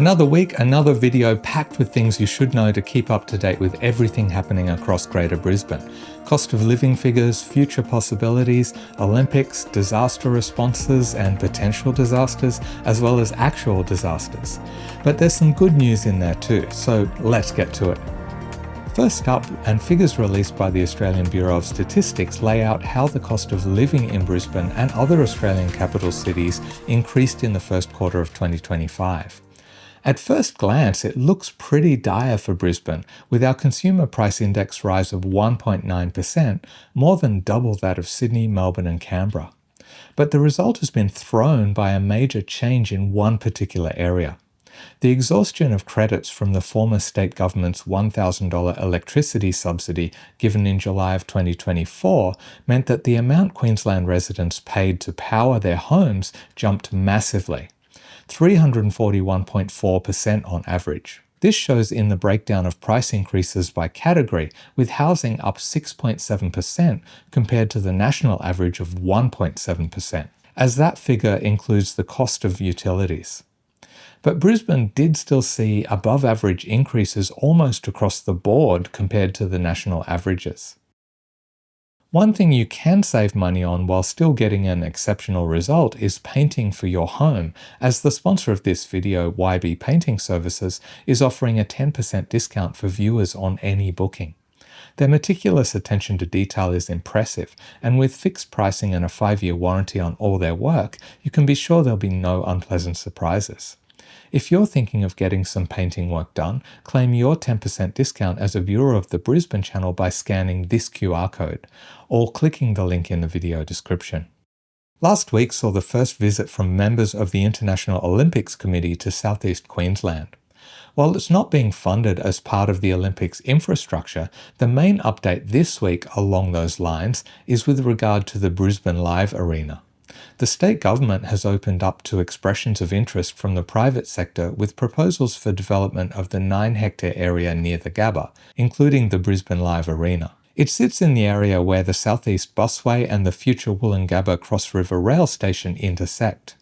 Another week, another video packed with things you should know to keep up to date with everything happening across Greater Brisbane. Cost of living figures, future possibilities, Olympics, disaster responses and potential disasters, as well as actual disasters. But there's some good news in there too, so let's get to it. First up, and figures released by the Australian Bureau of Statistics lay out how the cost of living in Brisbane and other Australian capital cities increased in the first quarter of 2025. At first glance, it looks pretty dire for Brisbane, with our consumer price index rise of 1.9%, more than double that of Sydney, Melbourne and Canberra. But the result has been thrown by a major change in one particular area. The exhaustion of credits from the former state government's $1,000 electricity subsidy given in July of 2024 meant that the amount Queensland residents paid to power their homes jumped massively. 341.4% on average. This shows in the breakdown of price increases by category, with housing up 6.7% compared to the national average of 1.7%, as that figure includes the cost of utilities. But Brisbane did still see above average increases almost across the board compared to the national averages. One thing you can save money on while still getting an exceptional result is painting for your home, as the sponsor of this video, YB Painting Services, is offering a 10% discount for viewers on any booking. Their meticulous attention to detail is impressive, and with fixed pricing and a 5-year warranty on all their work, you can be sure there'll be no unpleasant surprises. If you're thinking of getting some painting work done, claim your 10% discount as a viewer of the Brisbane Channel by scanning this QR code, or clicking the link in the video description. Last week saw the first visit from members of the International Olympics Committee to southeast Queensland. While it's not being funded as part of the Olympics infrastructure, the main update this week along those lines is with regard to the Brisbane LIve Arena. The state government has opened up to expressions of interest from the private sector with proposals for development of the 9-hectare area near the Gabba, including the Brisbane LIve Arena. It sits in the area where the Southeast Busway and the future Woolloongabba Cross River Rail Station intersect.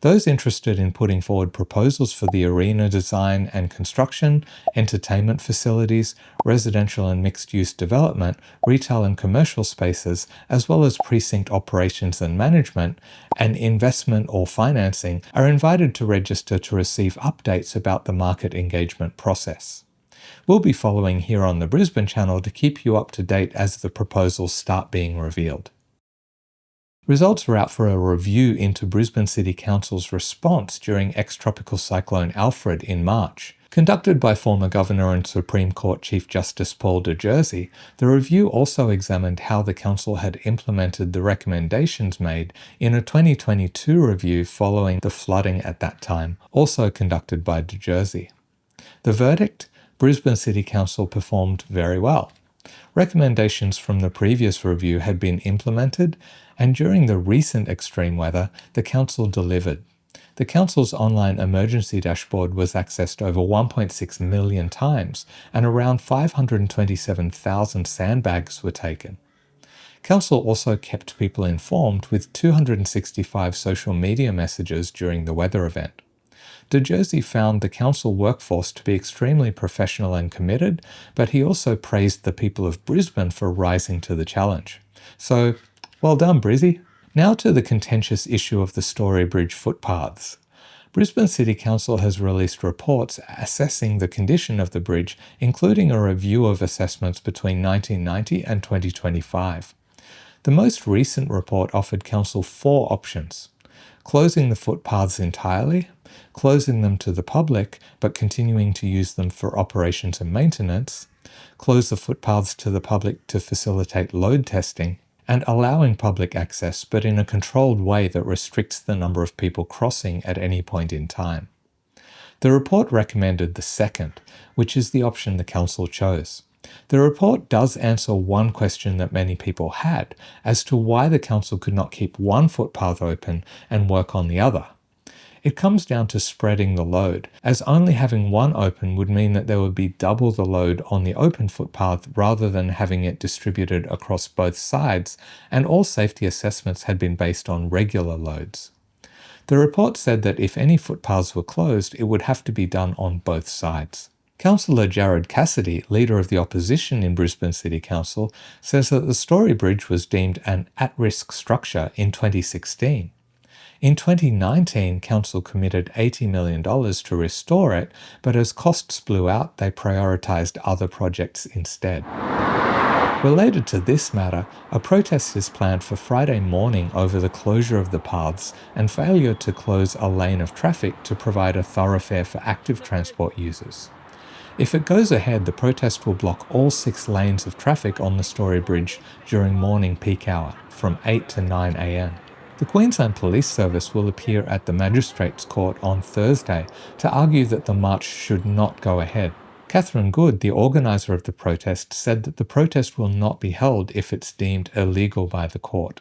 Those interested in putting forward proposals for the arena design and construction, entertainment facilities, residential and mixed-use development, retail and commercial spaces, as well as precinct operations and management, and investment or financing, are invited to register to receive updates about the market engagement process. We'll be following here on the Brisbane Channel to keep you up to date as the proposals start being revealed. Results are out for a review into Brisbane City Council's response during ex-tropical cyclone Alfred in March. Conducted by former Governor and Supreme Court Chief Justice Paul de Jersey, the review also examined how the council had implemented the recommendations made in a 2022 review following the flooding at that time, also conducted by de Jersey. The verdict? Brisbane City Council performed very well. Recommendations from the previous review had been implemented, and during the recent extreme weather, the council delivered. The council's online emergency dashboard was accessed over 1.6 million times, and around 527,000 sandbags were taken. Council also kept people informed with 265 social media messages during the weather event. De Jersey found the council workforce to be extremely professional and committed, but he also praised the people of Brisbane for rising to the challenge. So, well done, Brizzy. Now to the contentious issue of the Story Bridge footpaths. Brisbane City Council has released reports assessing the condition of the bridge, including a review of assessments between 1990 and 2025. The most recent report offered Council 4 options: closing the footpaths entirely, closing them to the public but continuing to use them for operations and maintenance, close the footpaths to the public to facilitate load testing, and allowing public access but in a controlled way that restricts the number of people crossing at any point in time. The report recommended the second, which is the option the council chose. The report does answer one question that many people had, as to why the council could not keep one footpath open and work on the other. It comes down to spreading the load, as only having one open would mean that there would be double the load on the open footpath rather than having it distributed across both sides, and all safety assessments had been based on regular loads. The report said that if any footpaths were closed, it would have to be done on both sides. Councillor Jared Cassidy, leader of the opposition in Brisbane City Council, says that the Story Bridge was deemed an at-risk structure in 2016. In 2019, Council committed $80 million to restore it, but as costs blew out, they prioritised other projects instead. Related to this matter, a protest is planned for Friday morning over the closure of the paths and failure to close a lane of traffic to provide a thoroughfare for active transport users. If it goes ahead, the protest will block all 6 lanes of traffic on the Story Bridge during morning peak hour, from 8 to 9 a.m. The Queensland Police Service will appear at the Magistrates Court on Thursday to argue that the march should not go ahead. Catherine Good, the organiser of the protest, said that the protest will not be held if it's deemed illegal by the court.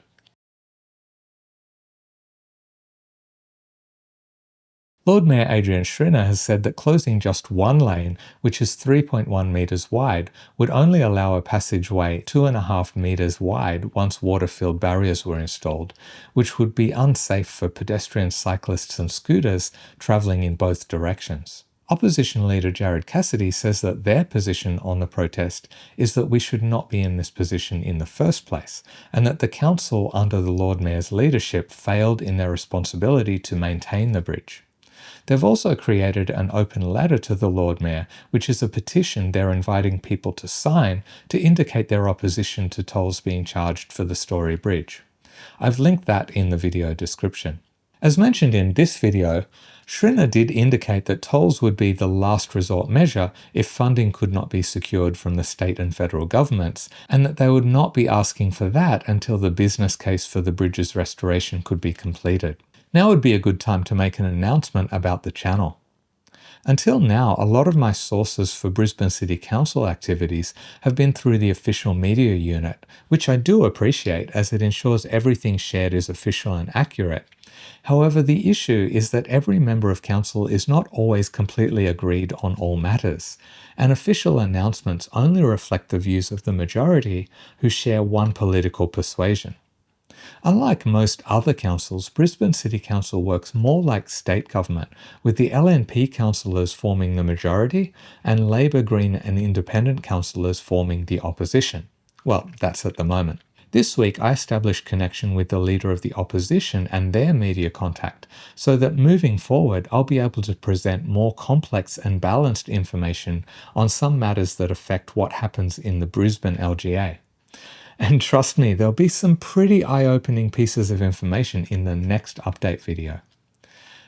Lord Mayor Adrian Schrinner has said that closing just one lane, which is 3.1 metres wide, would only allow a passageway 2.5 metres wide once water-filled barriers were installed, which would be unsafe for pedestrians, cyclists and scooters travelling in both directions. Opposition leader Jared Cassidy says that their position on the protest is that we should not be in this position in the first place, and that the council under the Lord Mayor's leadership failed in their responsibility to maintain the bridge. They've also created an open letter to the Lord Mayor, which is a petition they're inviting people to sign to indicate their opposition to tolls being charged for the Story Bridge. I've linked that in the video description. As mentioned in this video, Schrinner did indicate that tolls would be the last resort measure if funding could not be secured from the state and federal governments, and that they would not be asking for that until the business case for the bridge's restoration could be completed. Now would be a good time to make an announcement about the channel. Until now, a lot of my sources for Brisbane City Council activities have been through the official media unit, which I do appreciate as it ensures everything shared is official and accurate. However, the issue is that every member of council is not always completely agreed on all matters, and official announcements only reflect the views of the majority who share one political persuasion. Unlike most other councils, Brisbane City Council works more like state government, with the LNP councillors forming the majority and Labor, Green and Independent councillors forming the opposition. Well, that's at the moment. This week I established connection with the leader of the opposition and their media contact, so that moving forward I'll be able to present more complex and balanced information on some matters that affect what happens in the Brisbane LGA. And trust me, there'll be some pretty eye-opening pieces of information in the next update video.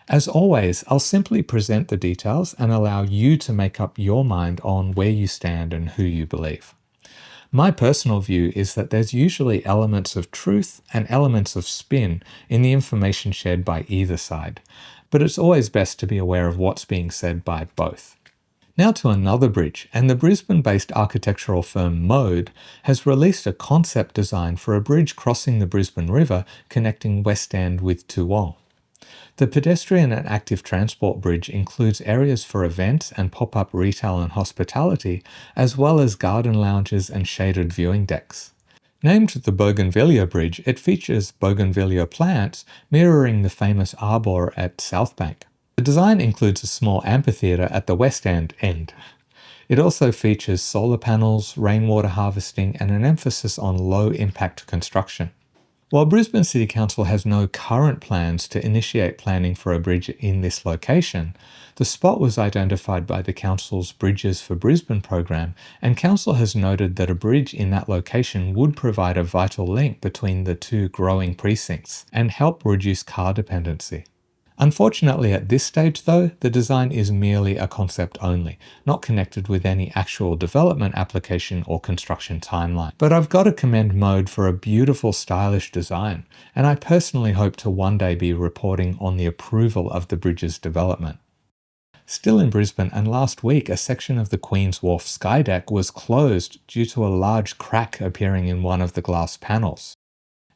As always, I'll simply present the details and allow you to make up your mind on where you stand and who you believe. My personal view is that there's usually elements of truth and elements of spin in the information shared by either side, but it's always best to be aware of what's being said by both. Now to another bridge, and the Brisbane-based architectural firm Mode has released a concept design for a bridge crossing the Brisbane River connecting West End with Toowong. The pedestrian and active transport bridge includes areas for events and pop-up retail and hospitality, as well as garden lounges and shaded viewing decks. Named the Bougainvillea Bridge, it features bougainvillea plants mirroring the famous arbour at Southbank. The design includes a small amphitheatre at the West End. It also features solar panels, rainwater harvesting and an emphasis on low-impact construction. While Brisbane City Council has no current plans to initiate planning for a bridge in this location, the spot was identified by the Council's Bridges for Brisbane program, and Council has noted that a bridge in that location would provide a vital link between the two growing precincts and help reduce car dependency. Unfortunately, at this stage though, the design is merely a concept only, not connected with any actual development application or construction timeline. But I've got to commend Mode for a beautiful, stylish design, and I personally hope to one day be reporting on the approval of the bridge's development. Still in Brisbane, and last week, a section of the Queen's Wharf skydeck was closed due to a large crack appearing in one of the glass panels.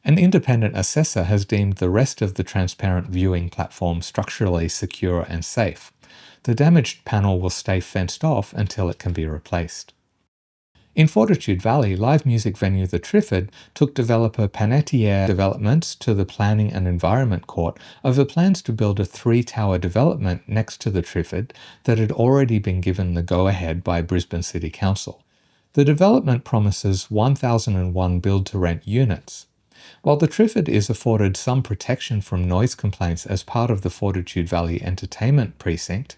An independent assessor has deemed the rest of the transparent viewing platform structurally secure and safe. The damaged panel will stay fenced off until it can be replaced. In Fortitude Valley, live music venue The Triffid took developer Panettiere Developments to the Planning and Environment Court over plans to build a 3-tower development next to The Triffid that had already been given the go-ahead by Brisbane City Council. The development promises 1,001 build-to-rent units. While The Triffid is afforded some protection from noise complaints as part of the Fortitude Valley Entertainment Precinct,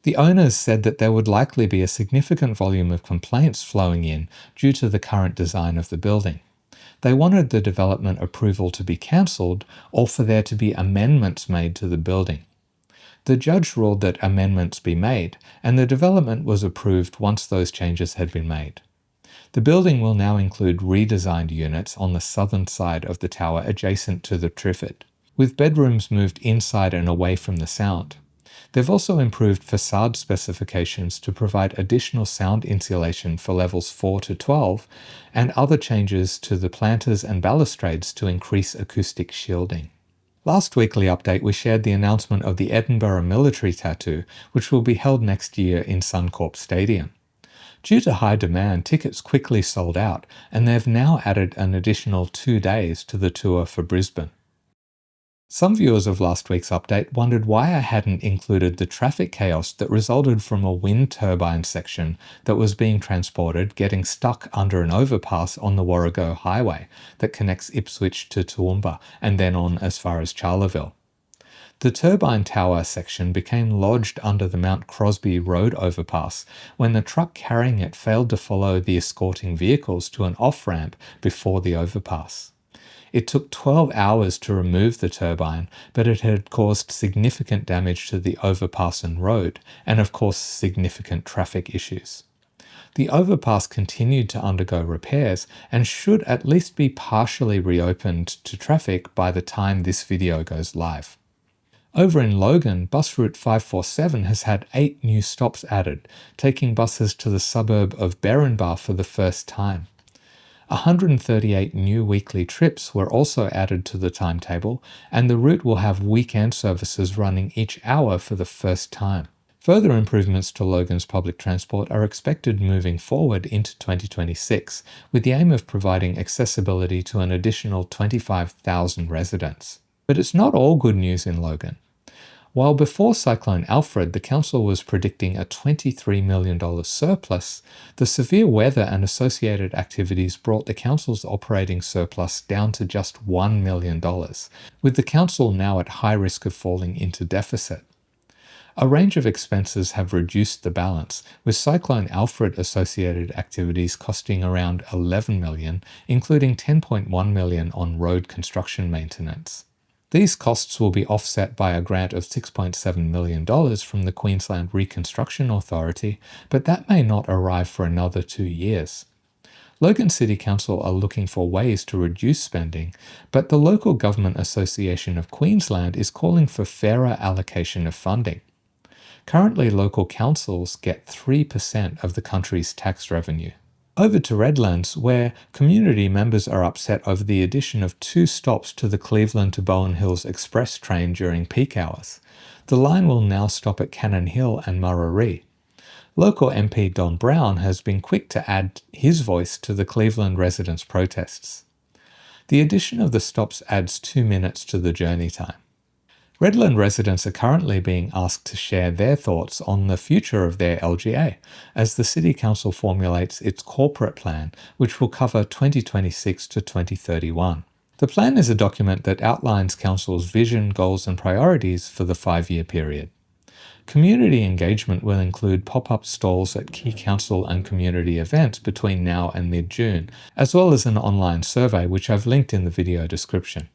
the owners said that there would likely be a significant volume of complaints flowing in due to the current design of the building. They wanted the development approval to be cancelled or for there to be amendments made to the building. The judge ruled that amendments be made, and the development was approved once those changes had been made. The building will now include redesigned units on the southern side of the tower adjacent to the Triffid, with bedrooms moved inside and away from the sound. They've also improved facade specifications to provide additional sound insulation for levels 4 to 12 and other changes to the planters and balustrades to increase acoustic shielding. Last weekly update, we shared the announcement of the Edinburgh Military Tattoo, which will be held next year in Suncorp Stadium. Due to high demand, tickets quickly sold out, and they've now added an additional 2 days to the tour for Brisbane. Some viewers of last week's update wondered why I hadn't included the traffic chaos that resulted from a wind turbine section that was being transported getting stuck under an overpass on the Warrego Highway that connects Ipswich to Toowoomba and then on as far as Charleville. The turbine tower section became lodged under the Mount Crosby Road overpass when the truck carrying it failed to follow the escorting vehicles to an off-ramp before the overpass. It took 12 hours to remove the turbine, but it had caused significant damage to the overpass and road, and of course significant traffic issues. The overpass continued to undergo repairs and should at least be partially reopened to traffic by the time this video goes live. Over in Logan, bus route 547 has had 8 new stops added, taking buses to the suburb of Berrinba for the first time. 138 new weekly trips were also added to the timetable, and the route will have weekend services running each hour for the first time. Further improvements to Logan's public transport are expected moving forward into 2026, with the aim of providing accessibility to an additional 25,000 residents. But it's not all good news in Logan. While before Cyclone Alfred, the council was predicting a $23 million surplus, the severe weather and associated activities brought the council's operating surplus down to just $1 million, with the council now at high risk of falling into deficit. A range of expenses have reduced the balance, with Cyclone Alfred associated activities costing around $11 million, including $10.1 million on road construction maintenance. These costs will be offset by a grant of $6.7 million from the Queensland Reconstruction Authority, but that may not arrive for another 2 years. Logan City Council are looking for ways to reduce spending, but the Local Government Association of Queensland is calling for fairer allocation of funding. Currently, local councils get 3% of the country's tax revenue. Over to Redlands, where community members are upset over the addition of 2 stops to the Cleveland to Bowen Hills Express train during peak hours. The line will now stop at Cannon Hill and Murarrie. Local MP Don Brown has been quick to add his voice to the Cleveland residents' protests. The addition of the stops adds 2 minutes to the journey time. Redland residents are currently being asked to share their thoughts on the future of their LGA as the City Council formulates its corporate plan, which will cover 2026 to 2031. The plan is a document that outlines Council's vision, goals and priorities for the 5-year period. Community engagement will include pop-up stalls at key council and community events between now and mid-June, as well as an online survey which I've linked in the video description.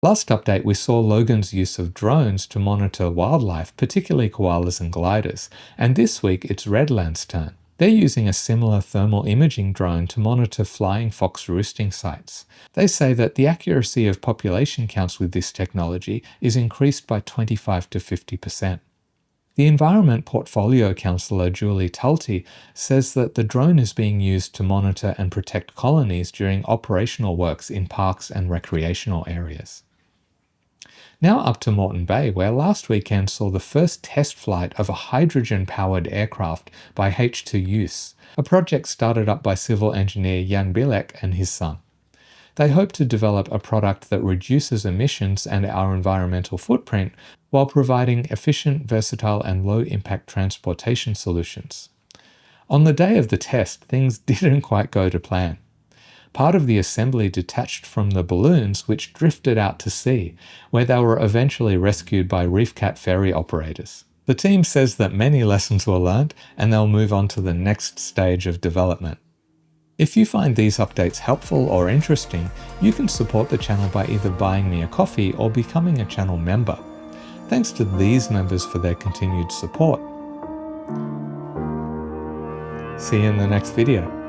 Last update, we saw Logan's use of drones to monitor wildlife, particularly koalas and gliders, and this week it's Redlands' turn. They're using a similar thermal imaging drone to monitor flying fox roosting sites. They say that the accuracy of population counts with this technology is increased by 25 to 50%. The Environment Portfolio Councillor Julie Tulty says that the drone is being used to monitor and protect colonies during operational works in parks and recreational areas. Now up to Moreton Bay, where last weekend saw the first test flight of a hydrogen-powered aircraft by H2 Use, a project started up by civil engineer Jan Bilek and his son. They hope to develop a product that reduces emissions and our environmental footprint while providing efficient, versatile, and low-impact transportation solutions. On the day of the test, things didn't quite go to plan. Part of the assembly detached from the balloons, which drifted out to sea, where they were eventually rescued by Reef Cat ferry operators. The team says that many lessons were learned, and they'll move on to the next stage of development. If you find these updates helpful or interesting, you can support the channel by either buying me a coffee or becoming a channel member. Thanks to these members for their continued support. See you in the next video.